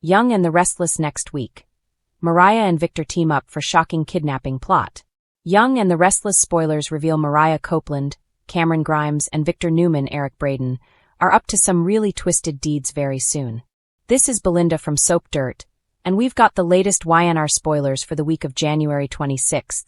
Young and the Restless next week. Mariah and Victor team up for shocking kidnapping plot. Young and the Restless spoilers reveal Mariah Copeland, Cameron Grimes, and Victor Newman, Eric Braeden, are up to some really twisted deeds very soon. This is Belinda from Soap Dirt, and we've got the latest YandR spoilers for the week of January 26th,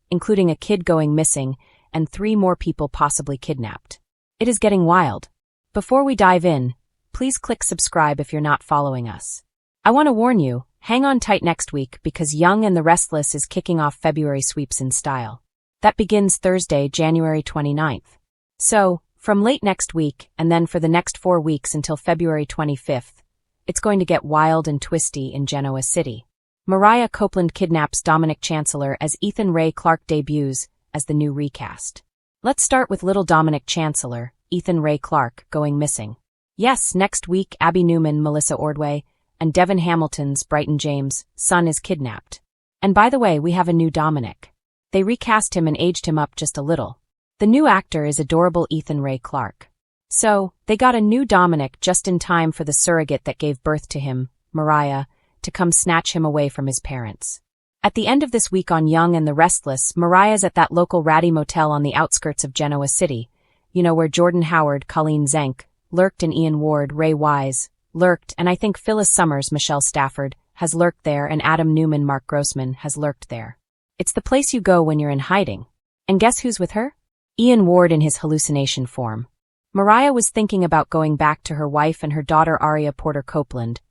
including a kid going missing and 3 more people possibly kidnapped. It is getting wild. Before we dive in, please click subscribe if you're not following us. I want to warn you, hang on tight next week because Young and the Restless is kicking off February sweeps in style. That begins Thursday, January 29th. So, from late next week and then for the next 4 weeks until February 25th, it's going to get wild and twisty in Genoa City. Mariah Copeland kidnaps Dominic Chancellor as Ethan Ray Clark debuts as the new recast. Let's start with little Dominic Chancellor, Ethan Ray Clark, going missing. Yes, next week Abby Newman, Melissa Ordway, and Devin Hamilton's Brighton James' son is kidnapped. And by the way, we have a new Dominic. They recast him and aged him up just a little. The new actor is adorable Ethan Ray Clark. So, they got a new Dominic just in time for the surrogate that gave birth to him, Mariah, to come snatch him away from his parents. At the end of this week on Young and the Restless, Mariah's at that local ratty motel on the outskirts of Genoa City, where Jordan Howard, Colleen Zenk, lurked, and Ian Ward, Ray Wise, lurked, and I think Phyllis Summers, Michelle Stafford, has lurked there, and Adam Newman, Mark Grossman, has lurked there. It's the place you go when you're in hiding. And guess who's with her? Ian Ward in his hallucination form. Mariah was thinking about going back to her wife and her daughter Aria Porter Copeland,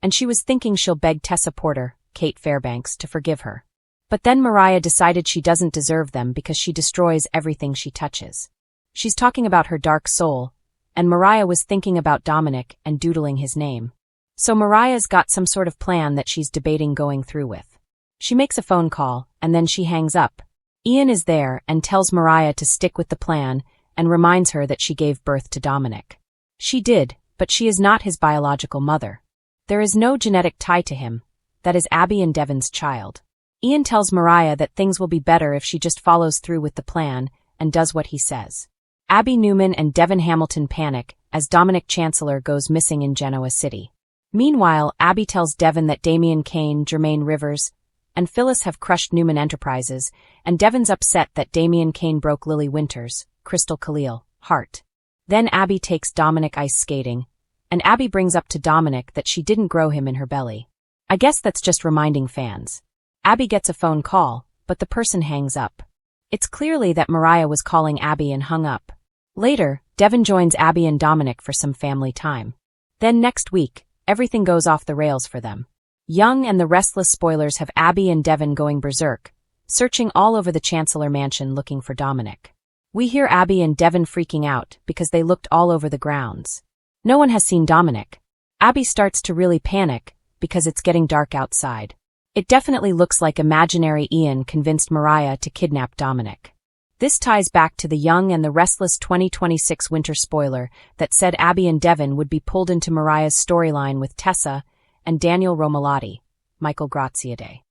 and she was thinking she'll beg Tessa Porter, Kate Fairbanks, to forgive her. But then Mariah decided she doesn't deserve them because she destroys everything she touches. She's talking about her dark soul, and Mariah was thinking about Dominic and doodling his name. So Mariah's got some sort of plan that she's debating going through with. She makes a phone call, and then she hangs up. Ian is there and tells Mariah to stick with the plan and reminds her that she gave birth to Dominic. She did, but she is not his biological mother. There is no genetic tie to him. That is Abby and Devin's child. Ian tells Mariah that things will be better if she just follows through with the plan and does what he says. Abby Newman and Devin Hamilton panic as Dominic Chancellor goes missing in Genoa City. Meanwhile, Abby tells Devin that Damian Kane, Jermaine Rivers, and Phyllis have crushed Newman Enterprises, and Devin's upset that Damian Kane broke Lily Winters, Crystal Khalil, heart. Then Abby takes Dominic ice skating, and Abby brings up to Dominic that she didn't grow him in her belly. I guess that's just reminding fans. Abby gets a phone call, but the person hangs up. It's clearly that Mariah was calling Abby and hung up. Later, Devin joins Abby and Dominic for some family time. Then next week, everything goes off the rails for them. Young and the Restless spoilers have Abby and Devin going berserk, searching all over the Chancellor Mansion looking for Dominic. We hear Abby and Devin freaking out because they looked all over the grounds. No one has seen Dominic. Abby starts to really panic because it's getting dark outside. It definitely looks like imaginary Ian convinced Mariah to kidnap Dominic. This ties back to the Young and the Restless 2026 winter spoiler that said Abby and Devin would be pulled into Mariah's storyline with Tessa and Daniel Romalotti, Michael Graziade.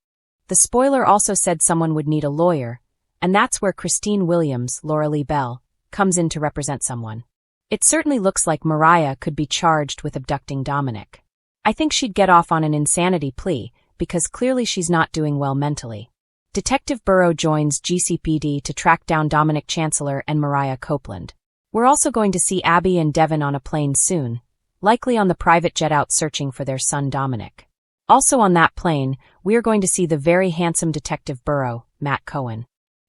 The spoiler also said someone would need a lawyer, and that's where Christine Williams, Laura Lee Bell, comes in to represent someone. It certainly looks like Mariah could be charged with abducting Dominic. I think she'd get off on an insanity plea because clearly she's not doing well mentally. Detective Burrow joins GCPD to track down Dominic Chancellor and Mariah Copeland. We're also going to see Abby and Devin on a plane soon, likely on the private jet out searching for their son Dominic. Also on that plane, we are going to see the very handsome Detective Burrow, Matt Cohen.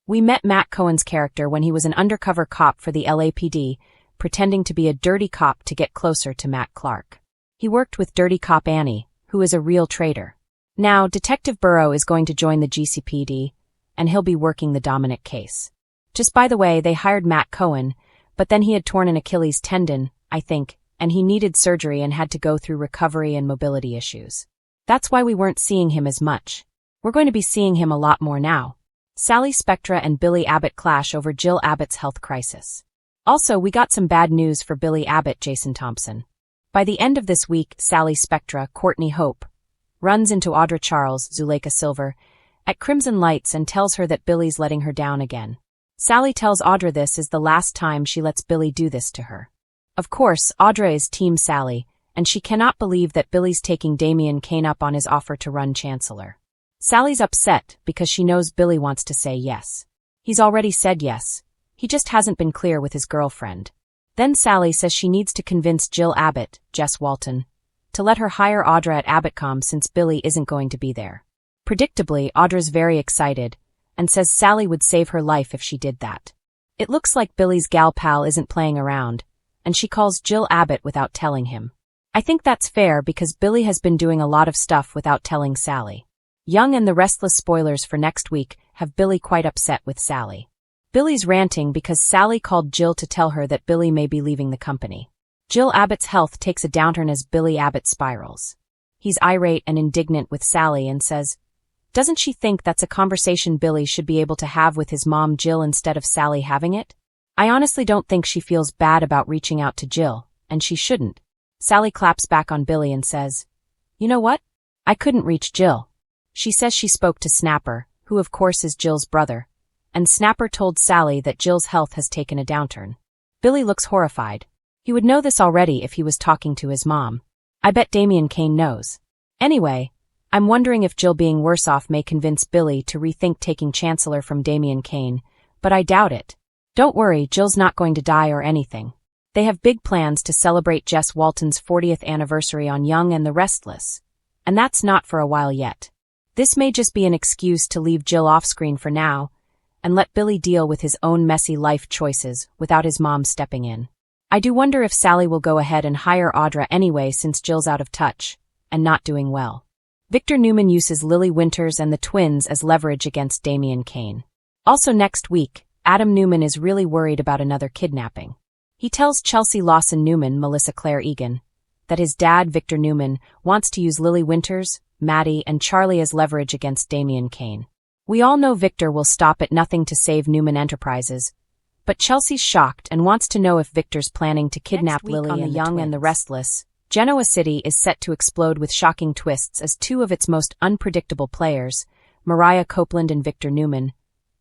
We met Matt Cohen's character when he was an undercover cop for the LAPD, pretending to be a dirty cop to get closer to Matt Clark. He worked with Dirty Cop Annie, who is a real traitor. Now, Detective Burrow is going to join the GCPD, and he'll be working the Dominic case. Just by the way, they hired Matt Cohen, but then he had torn an Achilles tendon, I think, and he needed surgery and had to go through recovery and mobility issues. That's why we weren't seeing him as much. We're going to be seeing him a lot more now. Sally Spectra and Billy Abbott clash over Jill Abbott's health crisis. Also, we got some bad news for Billy Abbott, Jason Thompson. By the end of this week, Sally Spectra, Courtney Hope, runs into Audra Charles, Zuleika Silver, at Crimson Lights and tells her that Billy's letting her down again. Sally tells Audra this is the last time she lets Billy do this to her. Of course, Audra is Team Sally, and she cannot believe that Billy's taking Damian Kane up on his offer to run Chancellor. Sally's upset because she knows Billy wants to say yes. He's already said yes. He just hasn't been clear with his girlfriend. Then Sally says she needs to convince Jill Abbott, Jess Walton, to let her hire Audra at AbbottCom since Billy isn't going to be there. Predictably, Audra's very excited and says Sally would save her life if she did that. It looks like Billy's gal pal isn't playing around, and she calls Jill Abbott without telling him. I think that's fair because Billy has been doing a lot of stuff without telling Sally. Young and the Restless spoilers for next week have Billy quite upset with Sally. Billy's ranting because Sally called Jill to tell her that Billy may be leaving the company. Jill Abbott's health takes a downturn as Billy Abbott spirals. He's irate and indignant with Sally and says, doesn't she think that's a conversation Billy should be able to have with his mom Jill instead of Sally having it? I honestly don't think she feels bad about reaching out to Jill, and she shouldn't. Sally claps back on Billy and says, you know what? I couldn't reach Jill. She says she spoke to Snapper, who of course is Jill's brother, and Snapper told Sally that Jill's health has taken a downturn. Billy looks horrified. He would know this already if he was talking to his mom. I bet Damian Kane knows. Anyway, I'm wondering if Jill being worse off may convince Billy to rethink taking Chancellor from Damian Kane, but I doubt it. Don't worry, Jill's not going to die or anything. They have big plans to celebrate Jess Walton's 40th anniversary on Young and the Restless, and that's not for a while yet. This may just be an excuse to leave Jill off-screen for now, and let Billy deal with his own messy life choices without his mom stepping in. I do wonder if Sally will go ahead and hire Audra anyway since Jill's out of touch, and not doing well. Victor Newman uses Lily Winters and the twins as leverage against Damian Kane. Also next week, Adam Newman is really worried about another kidnapping. He tells Chelsea Lawson Newman, Melissa Claire Egan, that his dad, Victor Newman, wants to use Lily Winters, Maddie, and Charlie as leverage against Damian Kane. We all know Victor will stop at nothing to save Newman Enterprises, but Chelsea's shocked and wants to know if Victor's planning to kidnap Lily on the Young and the Restless. Genoa City is set to explode with shocking twists as two of its most unpredictable players, Mariah Copeland and Victor Newman,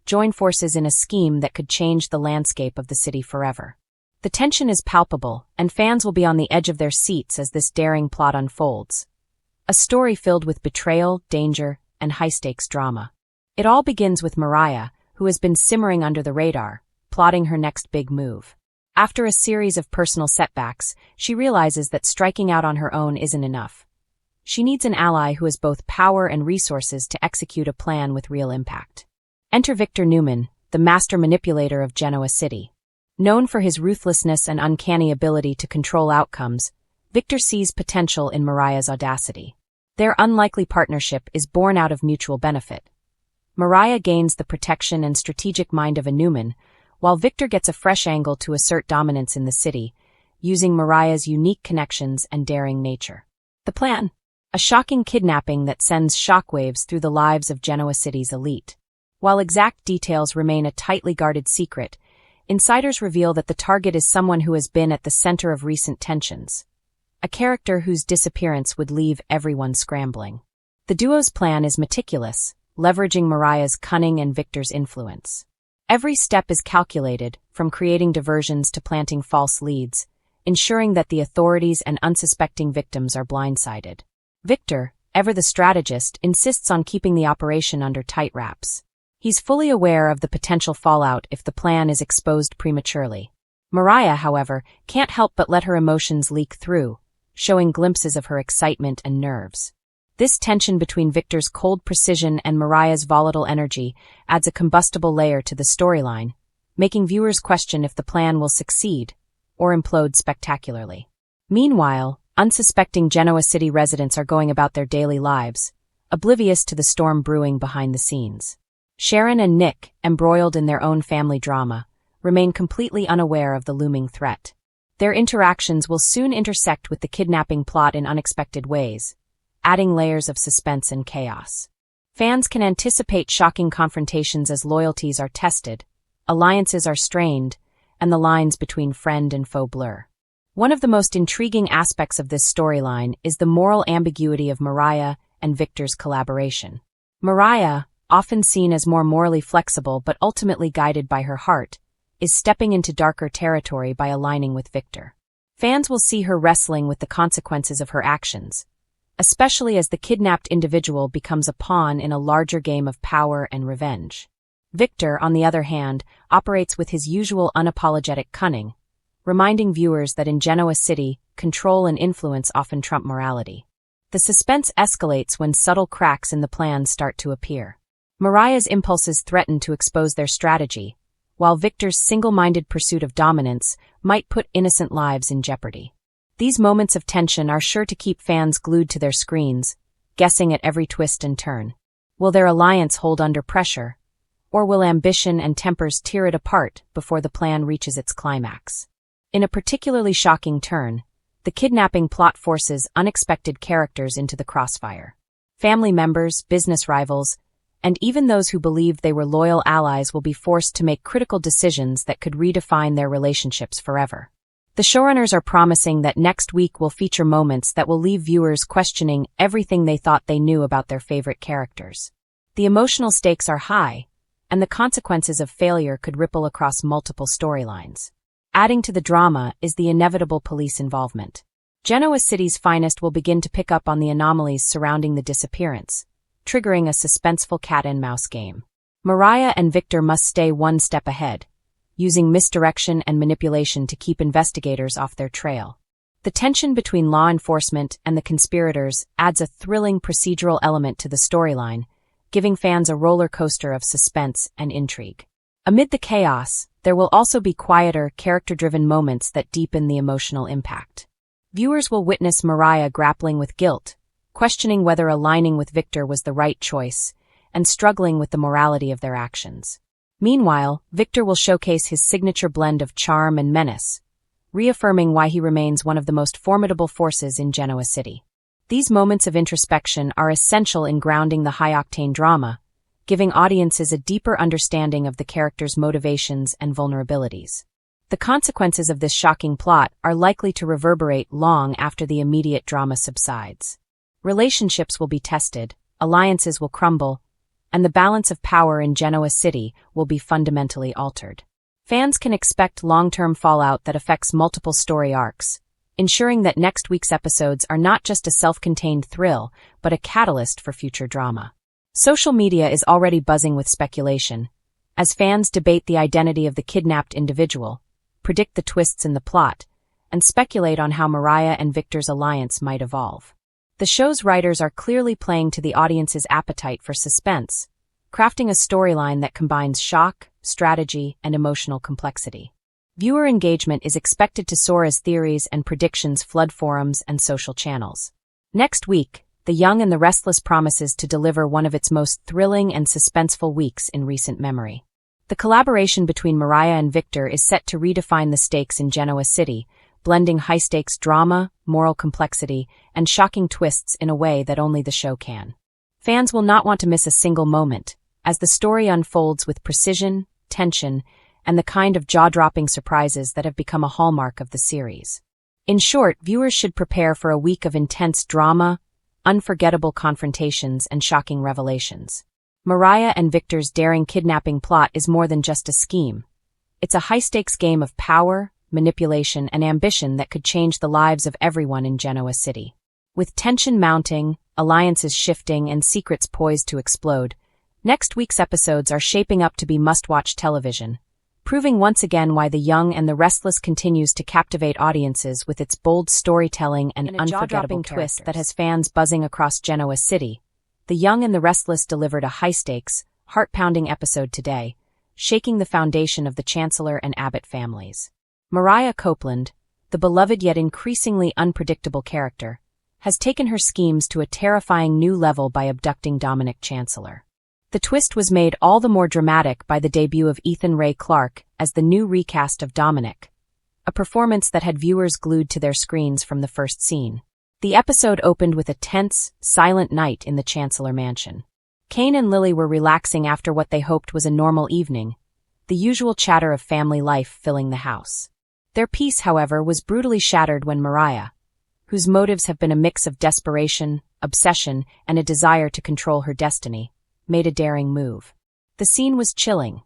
join forces in a scheme that could change the landscape of the city forever. The tension is palpable, and fans will be on the edge of their seats as this daring plot unfolds. A story filled with betrayal, danger, and high-stakes drama. It all begins with Mariah, who has been simmering under the radar, plotting her next big move. After a series of personal setbacks, she realizes that striking out on her own isn't enough. She needs an ally who has both power and resources to execute a plan with real impact. Enter Victor Newman, the master manipulator of Genoa City. Known for his ruthlessness and uncanny ability to control outcomes, Victor sees potential in Mariah's audacity. Their unlikely partnership is born out of mutual benefit. Mariah gains the protection and strategic mind of a Newman, while Victor gets a fresh angle to assert dominance in the city, using Mariah's unique connections and daring nature. The plan? A shocking kidnapping that sends shockwaves through the lives of Genoa City's elite. While exact details remain a tightly guarded secret, insiders reveal that the target is someone who has been at the center of recent tensions. A character whose disappearance would leave everyone scrambling. The duo's plan is meticulous, leveraging Mariah's cunning and Victor's influence. Every step is calculated, from creating diversions to planting false leads, ensuring that the authorities and unsuspecting victims are blindsided. Victor, ever the strategist, insists on keeping the operation under tight wraps. He's fully aware of the potential fallout if the plan is exposed prematurely. Mariah, however, can't help but let her emotions leak through, showing glimpses of her excitement and nerves. This tension between Victor's cold precision and Mariah's volatile energy adds a combustible layer to the storyline, making viewers question if the plan will succeed or implode spectacularly. Meanwhile, unsuspecting Genoa City residents are going about their daily lives, oblivious to the storm brewing behind the scenes. Sharon and Nick, embroiled in their own family drama, remain completely unaware of the looming threat. Their interactions will soon intersect with the kidnapping plot in unexpected ways, adding layers of suspense and chaos. Fans can anticipate shocking confrontations as loyalties are tested, alliances are strained, and the lines between friend and foe blur. One of the most intriguing aspects of this storyline is the moral ambiguity of Mariah and Victor's collaboration. Mariah, often seen as more morally flexible but ultimately guided by her heart, is stepping into darker territory by aligning with Victor. Fans will see her wrestling with the consequences of her actions, especially as the kidnapped individual becomes a pawn in a larger game of power and revenge. Victor, on the other hand, operates with his usual unapologetic cunning, reminding viewers that in Genoa City, control and influence often trump morality. The suspense escalates when subtle cracks in the plan start to appear. Mariah's impulses threaten to expose their strategy, while Victor's single-minded pursuit of dominance might put innocent lives in jeopardy. These moments of tension are sure to keep fans glued to their screens, guessing at every twist and turn. Will their alliance hold under pressure, or will ambition and tempers tear it apart before the plan reaches its climax? In a particularly shocking turn, the kidnapping plot forces unexpected characters into the crossfire. Family members, business rivals, and even those who believed they were loyal allies will be forced to make critical decisions that could redefine their relationships forever. The showrunners are promising that next week will feature moments that will leave viewers questioning everything they thought they knew about their favorite characters. The emotional stakes are high, and the consequences of failure could ripple across multiple storylines. Adding to the drama is the inevitable police involvement. Genoa City's finest will begin to pick up on the anomalies surrounding the disappearance, triggering a suspenseful cat-and-mouse game. Mariah and Victor must stay one step ahead, using misdirection and manipulation to keep investigators off their trail. The tension between law enforcement and the conspirators adds a thrilling procedural element to the storyline, giving fans a roller coaster of suspense and intrigue. Amid the chaos, there will also be quieter, character-driven moments that deepen the emotional impact. Viewers will witness Mariah grappling with guilt, questioning whether aligning with Victor was the right choice, and struggling with the morality of their actions. Meanwhile, Victor will showcase his signature blend of charm and menace, reaffirming why he remains one of the most formidable forces in Genoa City. These moments of introspection are essential in grounding the high-octane drama, giving audiences a deeper understanding of the characters' motivations and vulnerabilities. The consequences of this shocking plot are likely to reverberate long after the immediate drama subsides. Relationships will be tested, alliances will crumble, and the balance of power in Genoa City will be fundamentally altered. Fans can expect long-term fallout that affects multiple story arcs, ensuring that next week's episodes are not just a self-contained thrill, but a catalyst for future drama. Social media is already buzzing with speculation, as fans debate the identity of the kidnapped individual, predict the twists in the plot, and speculate on how Mariah and Victor's alliance might evolve. The show's writers are clearly playing to the audience's appetite for suspense, crafting a storyline that combines shock, strategy, and emotional complexity. Viewer engagement is expected to soar as theories and predictions flood forums and social channels. Next week, The Young and the Restless promises to deliver one of its most thrilling and suspenseful weeks in recent memory. The collaboration between Mariah and Victor is set to redefine the stakes in Genoa City, blending high-stakes drama, moral complexity, and shocking twists in a way that only the show can. Fans will not want to miss a single moment, as the story unfolds with precision, tension, and the kind of jaw-dropping surprises that have become a hallmark of the series. In short, viewers should prepare for a week of intense drama, unforgettable confrontations, and shocking revelations. Mariah and Victor's daring kidnapping plot is more than just a scheme. It's a high-stakes game of power, manipulation, and ambition that could change the lives of everyone in Genoa City. With tension mounting, alliances shifting, and secrets poised to explode, next week's episodes are shaping up to be must-watch television, proving once again why The Young and the Restless continues to captivate audiences with its bold storytelling and unforgettable twist that has fans buzzing across Genoa City. The Young and the Restless delivered a high-stakes, heart-pounding episode today, shaking the foundation of the Chancellor and Abbott families. Mariah Copeland, the beloved yet increasingly unpredictable character, has taken her schemes to a terrifying new level by abducting Dominic Chancellor. The twist was made all the more dramatic by the debut of Ethan Ray Clarke as the new recast of Dominic, a performance that had viewers glued to their screens from the first scene. The episode opened with a tense, silent night in the Chancellor Mansion. Kane and Lily were relaxing after what they hoped was a normal evening, the usual chatter of family life filling the house. Their peace, however, was brutally shattered when Mariah, whose motives have been a mix of desperation, obsession, and a desire to control her destiny, made a daring move. The scene was chilling.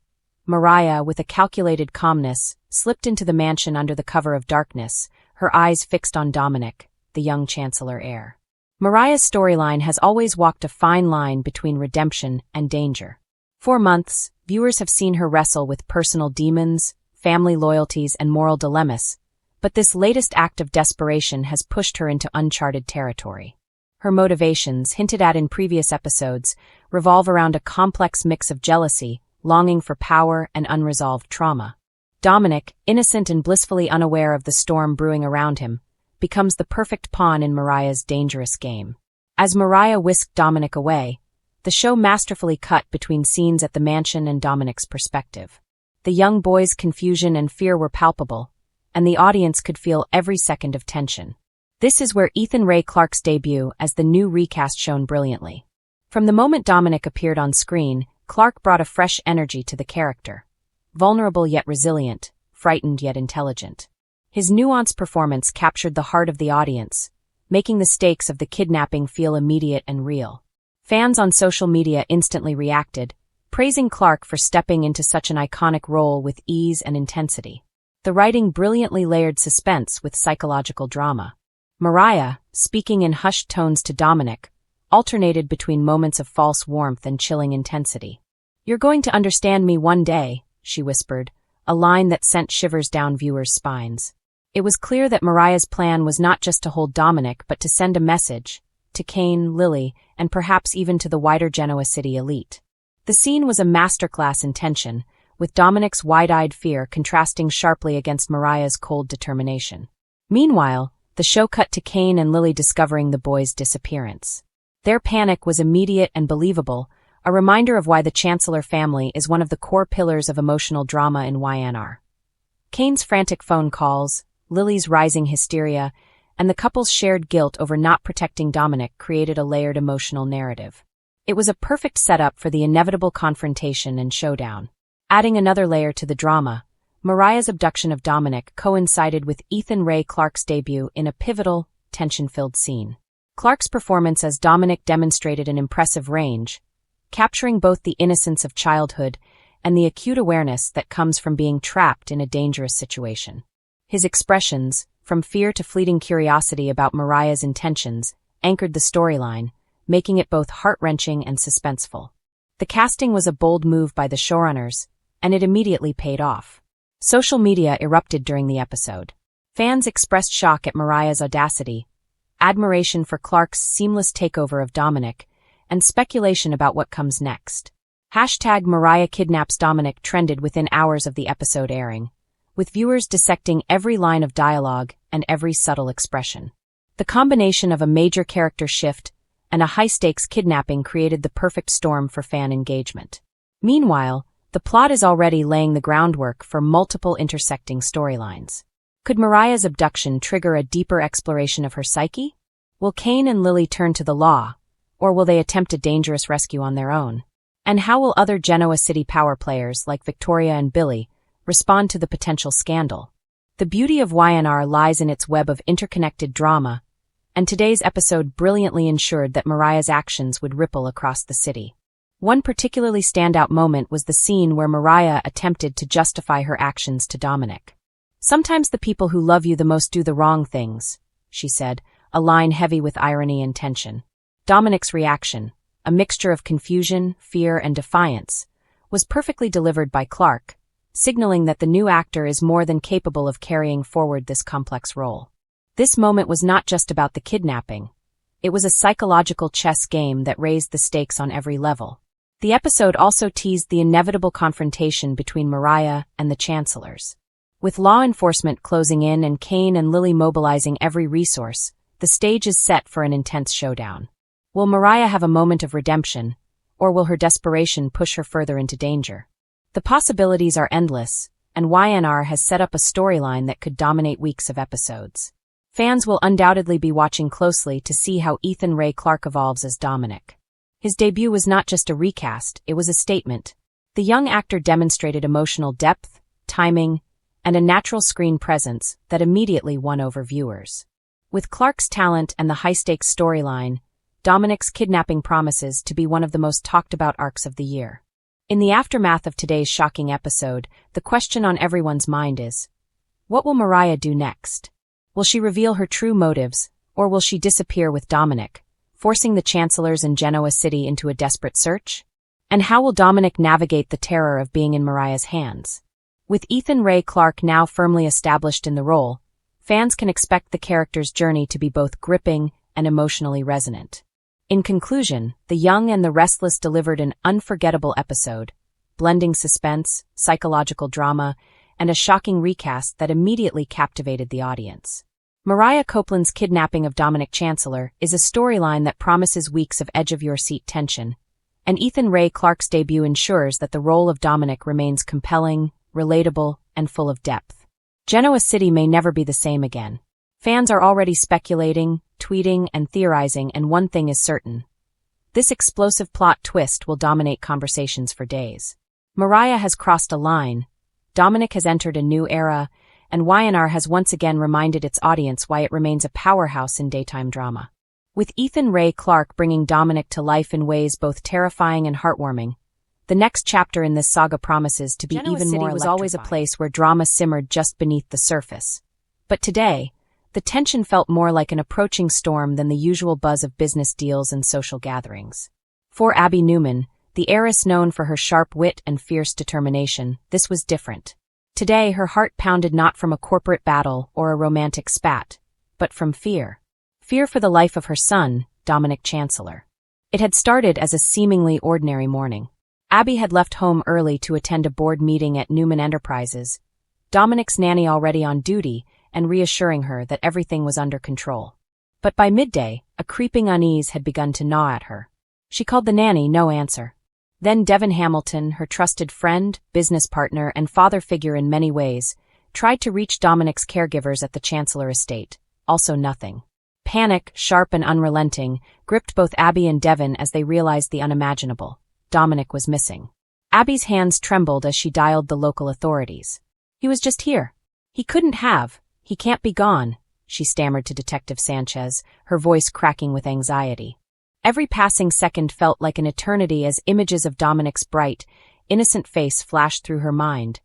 Mariah, with a calculated calmness, slipped into the mansion under the cover of darkness, her eyes fixed on Dominic, the young Chancellor heir. Mariah's storyline has always walked a fine line between redemption and danger. For months, viewers have seen her wrestle with personal demons, family loyalties, and moral dilemmas, but this latest act of desperation has pushed her into uncharted territory. Her motivations, hinted at in previous episodes, revolve around a complex mix of jealousy, longing for power, and unresolved trauma. Dominic, innocent and blissfully unaware of the storm brewing around him, becomes the perfect pawn in Mariah's dangerous game. As Mariah whisked Dominic away, the show masterfully cut between scenes at the mansion and Dominic's perspective. The young boy's confusion and fear were palpable, and the audience could feel every second of tension. This is where Ethan Ray Clarke's debut as the new recast shone brilliantly. From the moment Dominic appeared on screen, Clarke brought a fresh energy to the character. Vulnerable yet resilient, frightened yet intelligent. His nuanced performance captured the heart of the audience, making the stakes of the kidnapping feel immediate and real. Fans on social media instantly reacted, praising Clarke for stepping into such an iconic role with ease and intensity. The writing brilliantly layered suspense with psychological drama. Mariah, speaking in hushed tones to Dominic, alternated between moments of false warmth and chilling intensity. "You're going to understand me one day," she whispered, a line that sent shivers down viewers' spines. It was clear that Mariah's plan was not just to hold Dominic but to send a message to Kane, Lily, and perhaps even to the wider Genoa City elite. The scene was a masterclass in tension, with Dominic's wide-eyed fear contrasting sharply against Mariah's cold determination. Meanwhile, the show cut to Kane and Lily discovering the boy's disappearance. Their panic was immediate and believable, a reminder of why the Chancellor family is one of the core pillars of emotional drama in YandR. Kane's frantic phone calls, Lily's rising hysteria, and the couple's shared guilt over not protecting Dominic created a layered emotional narrative. It was a perfect setup for the inevitable confrontation and showdown. Adding another layer to the drama, Mariah's abduction of Dominic coincided with Ethan Ray Clarke's debut in a pivotal, tension-filled scene. Clarke's performance as Dominic demonstrated an impressive range, capturing both the innocence of childhood and the acute awareness that comes from being trapped in a dangerous situation. His expressions, from fear to fleeting curiosity about Mariah's intentions, anchored the storyline, making it both heart-wrenching and suspenseful. The casting was a bold move by the showrunners, and it immediately paid off. Social media erupted during the episode. Fans expressed shock at Mariah's audacity, admiration for Clarke's seamless takeover of Dominic, and speculation about what comes next. #Mariah kidnaps Dominic trended within hours of the episode airing, with viewers dissecting every line of dialogue and every subtle expression. The combination of a major character shift and a high-stakes kidnapping created the perfect storm for fan engagement. Meanwhile, the plot is already laying the groundwork for multiple intersecting storylines. Could Mariah's abduction trigger a deeper exploration of her psyche? Will Kane and Lily turn to the law, or will they attempt a dangerous rescue on their own? And how will other Genoa City power players like Victoria and Billy respond to the potential scandal? The beauty of YandR lies in its web of interconnected drama, and today's episode brilliantly ensured that Mariah's actions would ripple across the city. One particularly standout moment was the scene where Mariah attempted to justify her actions to Dominic. "Sometimes the people who love you the most do the wrong things," she said, a line heavy with irony and tension. Dominic's reaction, a mixture of confusion, fear, and defiance, was perfectly delivered by Clarke, signaling that the new actor is more than capable of carrying forward this complex role. This moment was not just about the kidnapping. It was a psychological chess game that raised the stakes on every level. The episode also teased the inevitable confrontation between Mariah and the Chancellors. With law enforcement closing in and Kane and Lily mobilizing every resource, the stage is set for an intense showdown. Will Mariah have a moment of redemption, or will her desperation push her further into danger? The possibilities are endless, and YandR has set up a storyline that could dominate weeks of episodes. Fans will undoubtedly be watching closely to see how Ethan Ray Clarke evolves as Dominic. His debut was not just a recast, it was a statement. The young actor demonstrated emotional depth, timing, and a natural screen presence that immediately won over viewers. With Clarke's talent and the high-stakes storyline, Dominic's kidnapping promises to be one of the most talked-about arcs of the year. In the aftermath of today's shocking episode, the question on everyone's mind is, what will Mariah do next? Will she reveal her true motives, or will she disappear with Dominic, forcing the chancellors in Genoa City into a desperate search? And how will Dominic navigate the terror of being in Mariah's hands? With Ethan Ray Clarke now firmly established in the role, fans can expect the character's journey to be both gripping and emotionally resonant. In conclusion, The Young and the Restless delivered an unforgettable episode, blending suspense, psychological drama, and a shocking recast that immediately captivated the audience. Mariah Copeland's kidnapping of Dominic Chancellor is a storyline that promises weeks of edge-of-your-seat tension, and Ethan Ray Clarke's debut ensures that the role of Dominic remains compelling, relatable, and full of depth. Genoa City may never be the same again. Fans are already speculating, tweeting, and theorizing, and one thing is certain. This explosive plot twist will dominate conversations for days. Mariah has crossed a line, Dominic has entered a new era, and YandR has once again reminded its audience why it remains a powerhouse in daytime drama. With Ethan Ray Clarke bringing Dominic to life in ways both terrifying and heartwarming, the next chapter in this saga promises to be Genoa even City more was electrifying. always a place where drama simmered just beneath the surface. But today, the tension felt more like an approaching storm than the usual buzz of business deals and social gatherings. For Abby Newman, the heiress known for her sharp wit and fierce determination, this was different. Today, her heart pounded not from a corporate battle or a romantic spat, but from fear. Fear for the life of her son, Dominic Chancellor. It had started as a seemingly ordinary morning. Abby had left home early to attend a board meeting at Newman Enterprises, Dominic's nanny already on duty and reassuring her that everything was under control. But by midday, a creeping unease had begun to gnaw at her. She called the nanny, no answer. Then Devin Hamilton, her trusted friend, business partner, and father figure in many ways, tried to reach Dominic's caregivers at the Chancellor estate. Also nothing. Panic, sharp and unrelenting, gripped both Abby and Devin as they realized the unimaginable. Dominic was missing. Abby's hands trembled as she dialed the local authorities. He was just here. He couldn't have. He can't be gone, she stammered to Detective Sanchez, her voice cracking with anxiety. Every passing second felt like an eternity as images of Dominic's bright, innocent face flashed through her mind.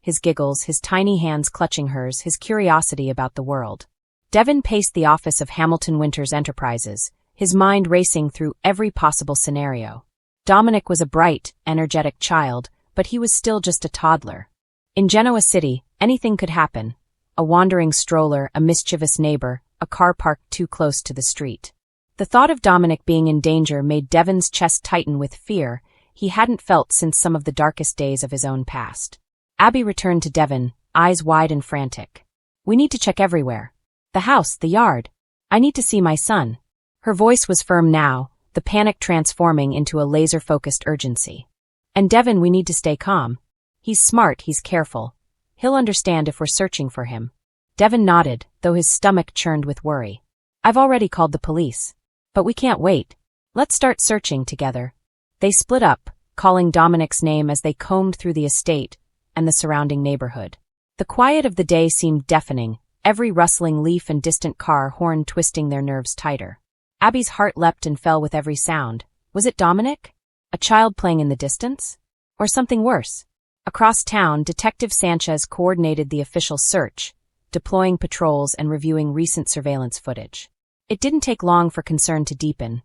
His giggles, his tiny hands clutching hers, his curiosity about the world. Devin paced the office of Hamilton Winters Enterprises, his mind racing through every possible scenario. Dominic was a bright, energetic child, but he was still just a toddler. In Genoa City, anything could happen. A wandering stroller, a mischievous neighbor, a car parked too close to the street. The thought of Dominic being in danger made Devin's chest tighten with fear he hadn't felt since some of the darkest days of his own past. Abby returned to Devin, eyes wide and frantic. "We need to check everywhere. The house, the yard. I need to see my son." Her voice was firm now, the panic transforming into a laser-focused urgency. "And Devin, we need to stay calm. He's smart, he's careful. He'll understand if we're searching for him." Devin nodded, though his stomach churned with worry. "I've already called the police. But we can't wait. Let's start searching together." They split up, calling Dominic's name as they combed through the estate and the surrounding neighborhood. The quiet of the day seemed deafening, every rustling leaf and distant car horn twisting their nerves tighter. Abby's heart leapt and fell with every sound. Was it Dominic? A child playing in the distance? Or something worse? Across town, Detective Sanchez coordinated the official search, deploying patrols and reviewing recent surveillance footage. It didn't take long for concern to deepen.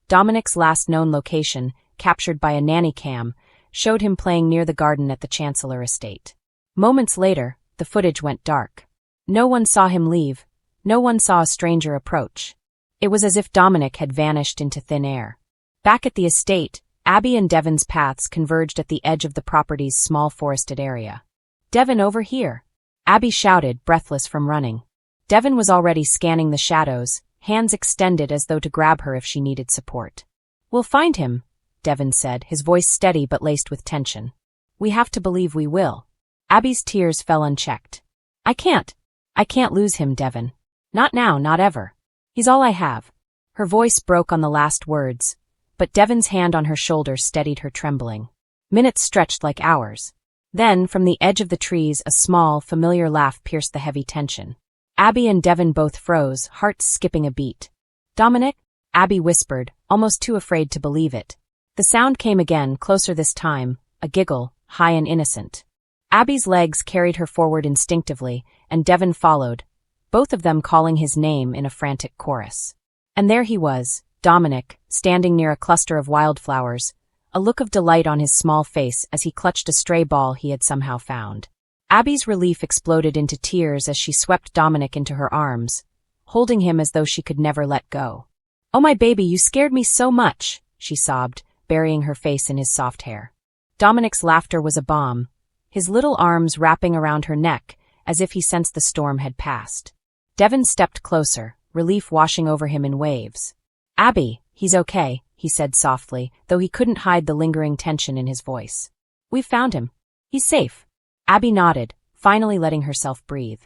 Dominic's last known location, captured by a nanny cam, showed him playing near the garden at the Chancellor estate. Moments later, the footage went dark. No one saw him leave. No one saw a stranger approach. It was as if Dominic had vanished into thin air. Back at the estate, Abby and Devin's paths converged at the edge of the property's small forested area. "Devin, over here!" Abby shouted, breathless from running. Devin was already scanning the shadows, hands extended as though to grab her if she needed support. "We'll find him," Devin said, his voice steady but laced with tension. "We have to believe we will." Abby's tears fell unchecked. I can't lose him, Devin. Not now, not ever. He's all I have." Her voice broke on the last words, but Devin's hand on her shoulder steadied her trembling. Minutes stretched like hours. Then, from the edge of the trees, a small, familiar laugh pierced the heavy tension. Abby and Devin both froze, hearts skipping a beat. "Dominic?" Abby whispered, almost too afraid to believe it. The sound came again, closer this time, a giggle, high and innocent. Abby's legs carried her forward instinctively, and Devin followed, both of them calling his name in a frantic chorus. And there he was, Dominic, standing near a cluster of wildflowers, a look of delight on his small face as he clutched a stray ball he had somehow found. Abby's relief exploded into tears as she swept Dominic into her arms, holding him as though she could never let go. "Oh, my baby, you scared me so much," she sobbed, burying her face in his soft hair. Dominic's laughter was a balm, his little arms wrapping around her neck as if he sensed the storm had passed. Devin stepped closer, relief washing over him in waves. "Abby, he's okay," he said softly, though he couldn't hide the lingering tension in his voice. "We've found him. He's safe." Abby nodded, finally letting herself breathe.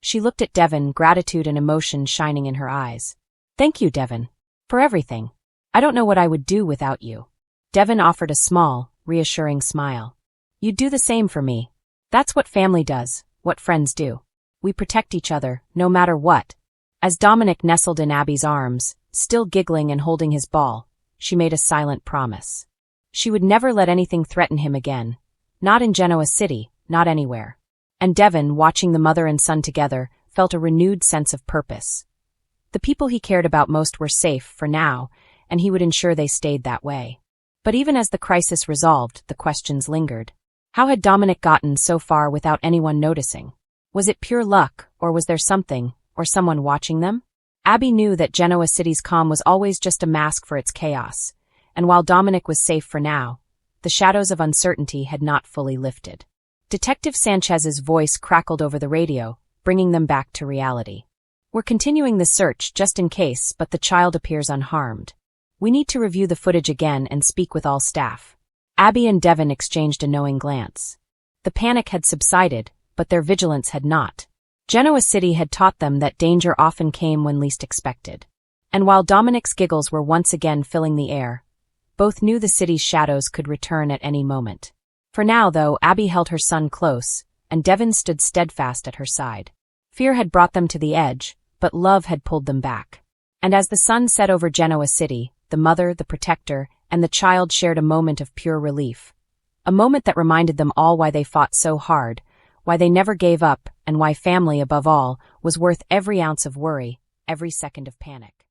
She looked at Devin, gratitude and emotion shining in her eyes. "Thank you, Devin. For everything. I don't know what I would do without you." Devin offered a small, reassuring smile. "You'd do the same for me. That's what family does, what friends do. We protect each other, no matter what." As Dominic nestled in Abby's arms, still giggling and holding his ball, she made a silent promise. She would never let anything threaten him again. Not in Genoa City, not anywhere. And Devin, watching the mother and son together, felt a renewed sense of purpose. The people he cared about most were safe for now, and he would ensure they stayed that way. But even as the crisis resolved, the questions lingered. How had Dominic gotten so far without anyone noticing? Was it pure luck, or was there something, or someone watching them? Abby knew that Genoa City's calm was always just a mask for its chaos, and while Dominic was safe for now, the shadows of uncertainty had not fully lifted. Detective Sanchez's voice crackled over the radio, bringing them back to reality. "We're continuing the search just in case, but the child appears unharmed. We need to review the footage again and speak with all staff." Abby and Devin exchanged a knowing glance. The panic had subsided, but their vigilance had not. Genoa City had taught them that danger often came when least expected. And while Dominic's giggles were once again filling the air, both knew the city's shadows could return at any moment. For now, though, Abby held her son close, and Devin stood steadfast at her side. Fear had brought them to the edge, but love had pulled them back. And as the sun set over Genoa City, the mother, the protector, and the child shared a moment of pure relief. A moment that reminded them all why they fought so hard, why they never gave up, and why family, above all, was worth every ounce of worry, every second of panic.